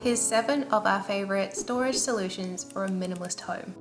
Here's 7 of our favorite storage solutions for a minimalist home.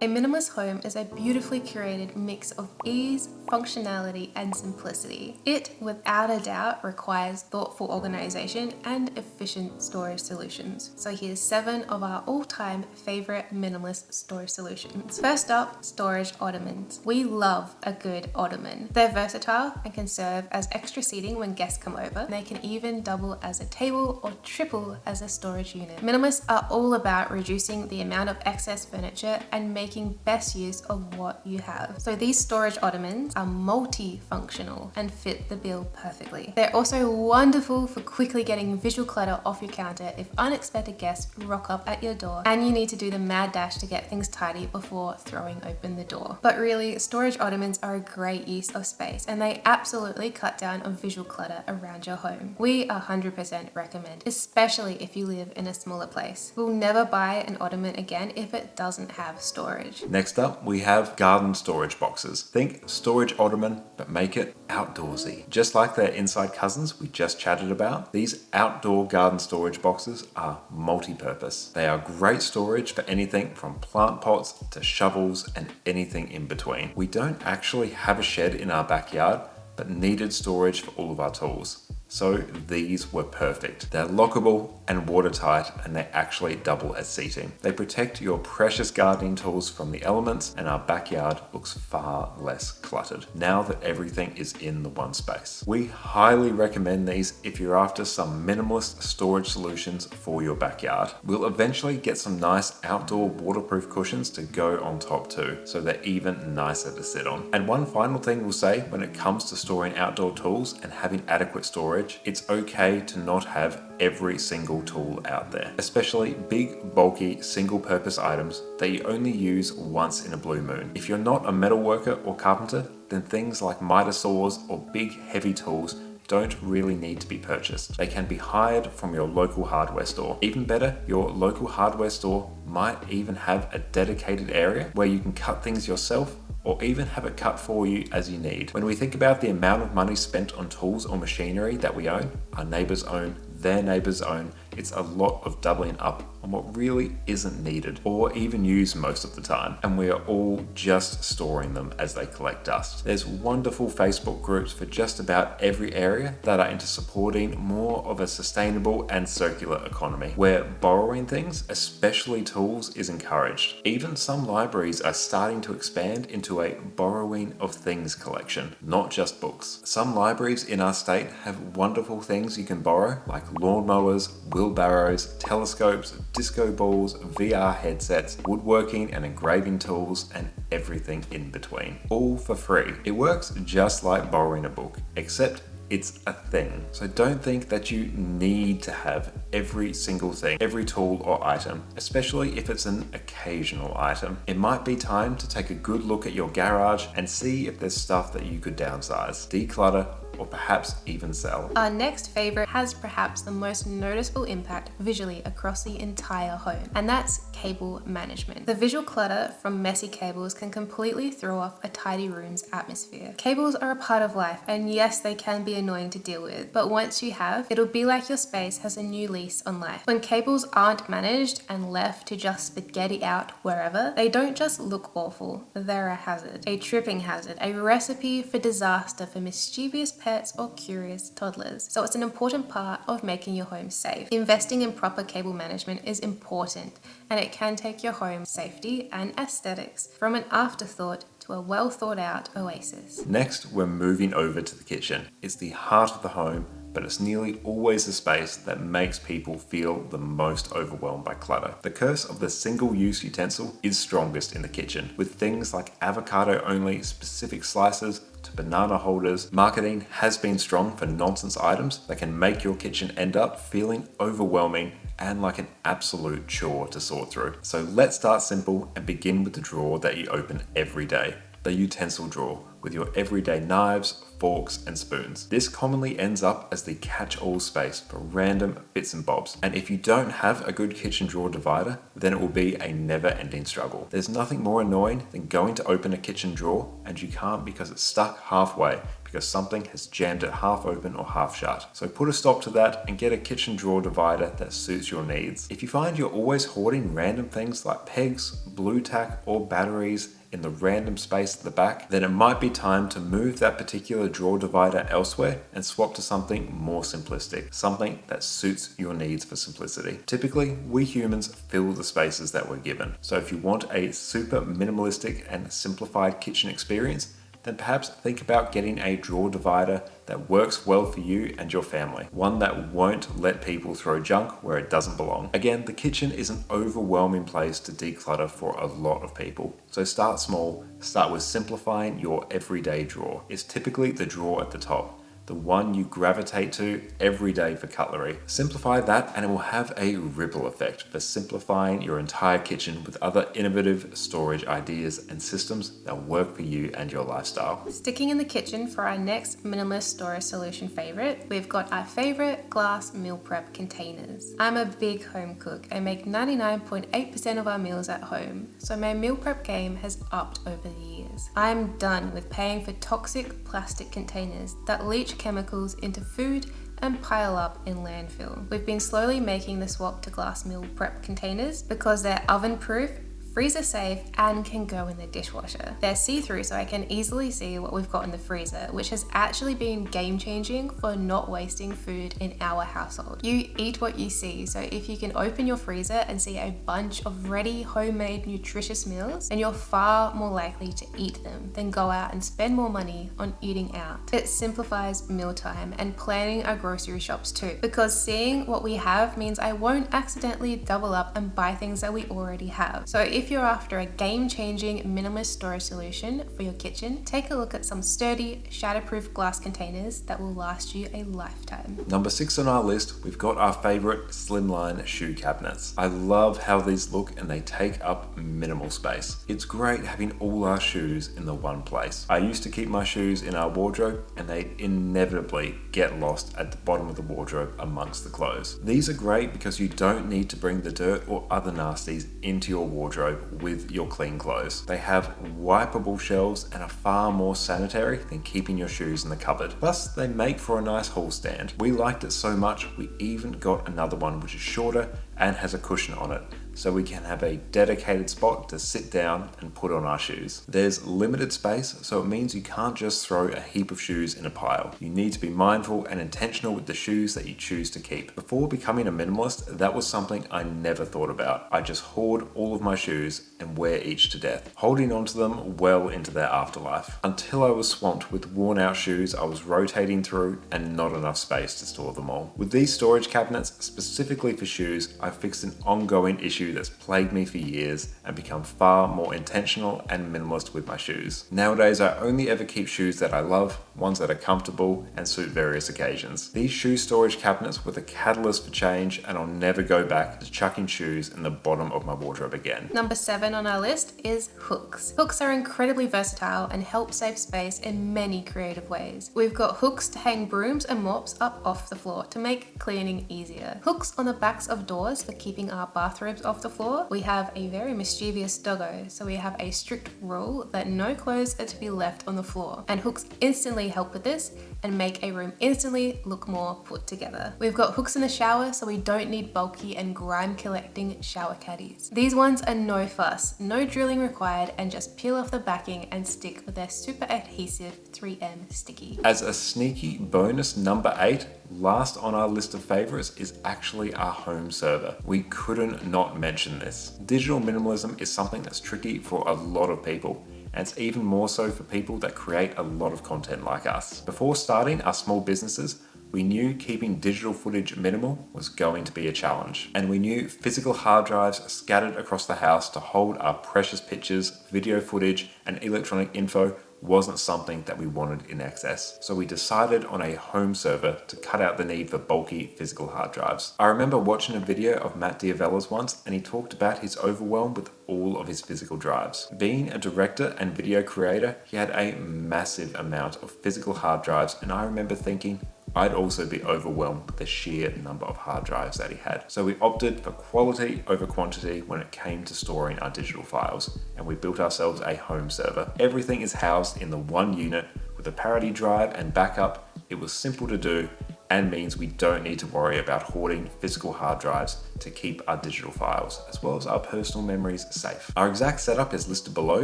A minimalist home is a beautifully curated mix of ease, functionality, and simplicity. It, without a doubt, requires thoughtful organization and efficient storage solutions. So here's 7 of our all-time favorite minimalist storage solutions. First up, storage ottomans. We love a good ottoman. They're versatile and can serve as extra seating when guests come over. They can even double as a table or triple as a storage unit. Minimalists are all about reducing the amount of excess furniture and making best use of what you have. So these storage ottomans are multifunctional and fit the bill perfectly. They're also wonderful for quickly getting visual clutter off your counter if unexpected guests rock up at your door and you need to do the mad dash to get things tidy before throwing open the door. But really, storage ottomans are a great use of space and they absolutely cut down on visual clutter around your home. We 100% recommend, especially if you live in a smaller place. We'll never buy an ottoman again if it doesn't have storage. Next up, we have garden storage boxes. Think storage ottoman, but make it outdoorsy. Just like their inside cousins we just chatted about, these outdoor garden storage boxes are multi-purpose. They are great storage for anything from plant pots to shovels and anything in between. We don't actually have a shed in our backyard, but needed storage for all of our tools. So these were perfect. They're lockable and watertight, and they actually double as seating. They protect your precious gardening tools from the elements, and our backyard looks far less cluttered now that everything is in the one space. We highly recommend these if you're after some minimalist storage solutions for your backyard. We'll eventually get some nice outdoor waterproof cushions to go on top too, so they're even nicer to sit on. And one final thing we'll say when it comes to storing outdoor tools and having adequate storage, it's okay to not have every single tool out there, especially big, bulky, single-purpose items that you only use once in a blue moon. If you're not a metal worker or carpenter, then things like miter saws or big, heavy tools don't really need to be purchased. They can be hired from your local hardware store. Even better, your local hardware store might even have a dedicated area where you can cut things yourself or even have it cut for you as you need. When we think about the amount of money spent on tools or machinery that we own, our neighbors own, their neighbors own, it's a lot of doubling up on what really isn't needed or even used most of the time, and we are all just storing them as they collect dust. There's wonderful Facebook groups for just about every area that are into supporting more of a sustainable and circular economy, where borrowing things, especially tools, is encouraged. Even some libraries are starting to expand into a borrowing of things collection, not just books. Some libraries in our state have wonderful things you can borrow, like lawnmowers, wheelbarrows, telescopes, disco balls, VR headsets, woodworking and engraving tools, and everything in between. All for free. It works just like borrowing a book, except it's a thing. So don't think that you need to have every single thing, every tool or item, especially if it's an occasional item. It might be time to take a good look at your garage and see if there's stuff that you could downsize, declutter, or perhaps even sell. Our next favorite has perhaps the most noticeable impact visually across the entire home, and that's cable management. The visual clutter from messy cables can completely throw off a tidy room's atmosphere. Cables are a part of life, and yes, they can be annoying to deal with, but once you have, it'll be like your space has a new lease on life. When cables aren't managed and left to just spaghetti out wherever, they don't just look awful, they're a hazard, a tripping hazard, a recipe for disaster for mischievous pets or curious toddlers. So it's an important part of making your home safe. Investing in proper cable management is important, and it can take your home's safety and aesthetics from an afterthought to a well thought out oasis. Next, we're moving over to the kitchen. It's the heart of the home, but it's nearly always the space that makes people feel the most overwhelmed by clutter. The curse of the single-use utensil is strongest in the kitchen, with things like avocado-only specific slices to banana holders. Marketing has been strong for nonsense items that can make your kitchen end up feeling overwhelming and like an absolute chore to sort through. So let's start simple and begin with the drawer that you open every day, the utensil drawer, with your everyday knives, forks, and spoons. This commonly ends up as the catch-all space for random bits and bobs. And if you don't have a good kitchen drawer divider, then it will be a never-ending struggle. There's nothing more annoying than going to open a kitchen drawer and you can't because it's stuck halfway because something has jammed it half open or half shut. So put a stop to that and get a kitchen drawer divider that suits your needs. If you find you're always hoarding random things like pegs, blue tack, or batteries in the random space at the back, then it might be time to move that particular drawer divider elsewhere and swap to something more simplistic, something that suits your needs for simplicity. Typically, we humans fill the spaces that we're given. So if you want a super minimalistic and simplified kitchen experience, then perhaps think about getting a drawer divider that works well for you and your family. One that won't let people throw junk where it doesn't belong. Again, the kitchen is an overwhelming place to declutter for a lot of people. So start small, start with simplifying your everyday drawer. It's typically the drawer at the top, the one you gravitate to every day for cutlery. Simplify that and it will have a ripple effect for simplifying your entire kitchen with other innovative storage ideas and systems that work for you and your lifestyle. Sticking in the kitchen for our next minimalist storage solution favorite, we've got our favorite glass meal prep containers. I'm a big home cook. I make 99.8% of our meals at home, so my meal prep game has upped over the years. I'm done with paying for toxic plastic containers that leach chemicals into food and pile up in landfill. We've been slowly making the swap to glass meal prep containers because they're oven proof, freezer safe, and can go in the dishwasher. They're see-through, so I can easily see what we've got in the freezer, which has actually been game-changing for not wasting food in our household. You eat what you see, so if you can open your freezer and see a bunch of ready, homemade, nutritious meals, then you're far more likely to eat them than go out and spend more money on eating out. It simplifies mealtime and planning our grocery shops too, because seeing what we have means I won't accidentally double up and buy things that we already have. So if you're after a game-changing minimalist storage solution for your kitchen, take a look at some sturdy, shatterproof glass containers that will last you a lifetime. Number 6 on our list, we've got our favorite slimline shoe cabinets. I love how these look and they take up minimal space. It's great having all our shoes in the one place. I used to keep my shoes in our wardrobe and they inevitably get lost at the bottom of the wardrobe amongst the clothes. These are great because you don't need to bring the dirt or other nasties into your wardrobe with your clean clothes. They have wipeable shelves and are far more sanitary than keeping your shoes in the cupboard. Plus, they make for a nice hall stand. We liked it so much, we even got another one which is shorter and has a cushion on it, so we can have a dedicated spot to sit down and put on our shoes. There's limited space, so it means you can't just throw a heap of shoes in a pile. You need to be mindful and intentional with the shoes that you choose to keep. Before becoming a minimalist, that was something I never thought about. I just hoard all of my shoes and wear each to death, holding onto them well into their afterlife. Until I was swamped with worn out shoes I was rotating through and not enough space to store them all. With these storage cabinets, specifically for shoes, I've fixed an ongoing issue that's plagued me for years and become far more intentional and minimalist with my shoes. Nowadays, I only ever keep shoes that I love, ones that are comfortable and suit various occasions. These shoe storage cabinets were the catalyst for change, and I'll never go back to chucking shoes in the bottom of my wardrobe again. Number 7 on our list is hooks. Hooks are incredibly versatile and help save space in many creative ways. We've got hooks to hang brooms and mops up off the floor to make cleaning easier. Hooks on the backs of doors for keeping our bathrobes off the floor. We have a very mischievous doggo, so we have a strict rule that no clothes are to be left on the floor, and hooks instantly help with this and make a room instantly look more put together. We've got hooks in the shower, so we don't need bulky and grime collecting shower caddies. These ones are no fuss, no drilling required, and just peel off the backing and stick with their super adhesive 3M sticky. As a sneaky bonus, number 8, last on our list of favorites, is actually our home server. We couldn't not mention this. Digital minimalism is something that's tricky for a lot of people, and it's even more so for people that create a lot of content like us. Before starting our small businesses, we knew keeping digital footage minimal was going to be a challenge, and we knew physical hard drives scattered across the house to hold our precious pictures, video footage, and electronic info wasn't something that we wanted in excess. So we decided on a home server to cut out the need for bulky physical hard drives. I remember watching a video of Matt Diavella's once, and he talked about his overwhelm with all of his physical drives. Being a director and video creator, he had a massive amount of physical hard drives, and I remember thinking, I'd also be overwhelmed with the sheer number of hard drives that he had. So we opted for quality over quantity when it came to storing our digital files, and we built ourselves a home server. Everything is housed in the one unit with a parity drive and backup. It was simple to do and means we don't need to worry about hoarding physical hard drives to keep our digital files, as well as our personal memories, safe. Our exact setup is listed below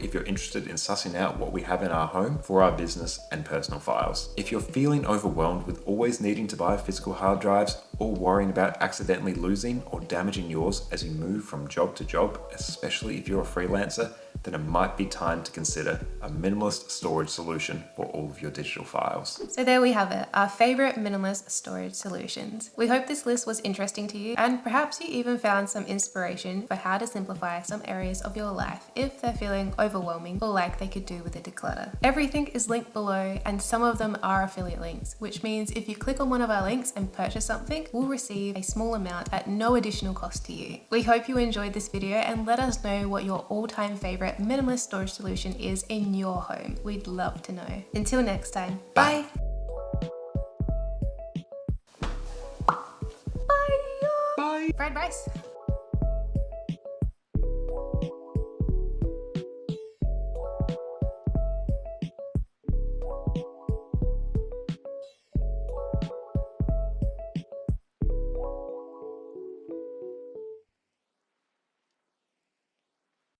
if you're interested in sussing out what we have in our home for our business and personal files. If you're feeling overwhelmed with always needing to buy physical hard drives or worrying about accidentally losing or damaging yours as you move from job to job, especially if you're a freelancer, then it might be time to consider a minimalist storage solution for all of your digital files. So there we have it, our favorite minimalist storage solutions. We hope this list was interesting to you, and perhaps you even found some inspiration for how to simplify some areas of your life if they're feeling overwhelming or like they could do with a declutter. Everything is linked below, and some of them are affiliate links, which means if you click on one of our links and purchase something, we'll receive a small amount at no additional cost to you. We hope you enjoyed this video, and let us know what your all-time favorite minimalist storage solution is in your home. We'd love to know. Until next time, bye. Bye. Bye. Fried rice.